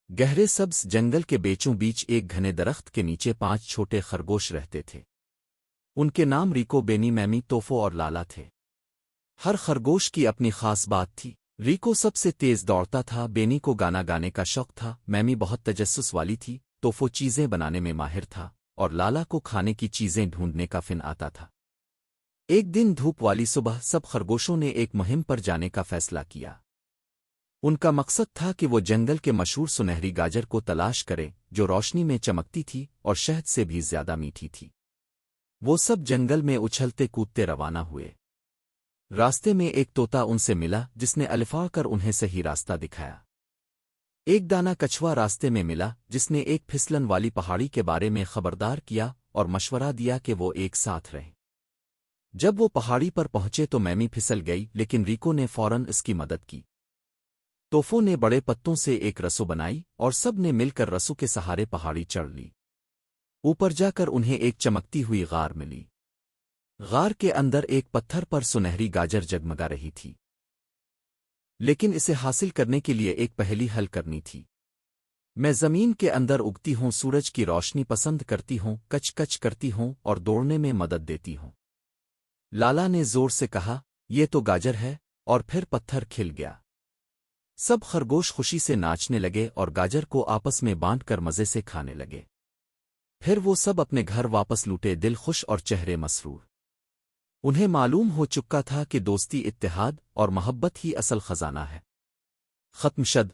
گہرے سبز جنگل کے بیچوں بیچ ایک گھنے درخت کے نیچے 5 چھوٹے خرگوش رہتے تھے۔ ان کے نام ریکو، بینی، میمی، توفو اور لالا تھے۔ ہر خرگوش کی اپنی خاص بات تھی۔ ریکو سب سے تیز دوڑتا تھا، بینی کو گانا گانے کا شوق تھا، میمی بہت تجسس والی تھی، توفو چیزیں بنانے میں ماہر تھا، اور لالا کو کھانے کی چیزیں ڈھونڈنے کا فن آتا تھا۔ ایک دن دھوپ والی صبح سب خرگوشوں نے ایک مہم پر جانے کا فیصلہ کیا۔ ان کا مقصد تھا کہ وہ جنگل کے مشہور سنہری گاجر کو تلاش کرے جو روشنی میں چمکتی تھی اور شہد سے بھی زیادہ میٹھی تھی۔ وہ سب جنگل میں اچھلتے کودتے روانہ ہوئے۔ راستے میں ایک طوطا ان سے ملا جس نے الفاع کر انہیں صحیح راستہ دکھایا۔ ایک دانا کچھوا راستے میں ملا جس نے ایک پھسلن والی پہاڑی کے بارے میں خبردار کیا اور مشورہ دیا کہ وہ ایک ساتھ رہیں۔ جب وہ پہاڑی پر پہنچے تو میمی پھسل گئی، لیکن ریکو نے فوراً اس کی مدد کی۔ توفو نے بڑے پتوں سے ایک رسو بنائی اور سب نے مل کر رسو کے سہارے پہاڑی چڑھ لی۔ اوپر جا کر انہیں ایک چمکتی ہوئی غار ملی۔ غار کے اندر ایک پتھر پر سنہری گاجر جگمگا رہی تھی، لیکن اسے حاصل کرنے کے لیے ایک پہیلی حل کرنی تھی۔ میں زمین کے اندر اگتی ہوں، سورج کی روشنی پسند کرتی ہوں، کچ کچ کرتی ہوں اور دوڑنے میں مدد دیتی ہوں۔ لالا نے زور سے کہا، یہ تو گاجر ہے، اور پھر پتھر کھل گیا۔ سب خرگوش خوشی سے ناچنے لگے اور گاجر کو آپس میں بانٹ کر مزے سے کھانے لگے۔ پھر وہ سب اپنے گھر واپس لوٹے، دل خوش اور چہرے مسرور۔ انہیں معلوم ہو چکا تھا کہ دوستی، اتحاد اور محبت ہی اصل خزانہ ہے۔ ختم شد۔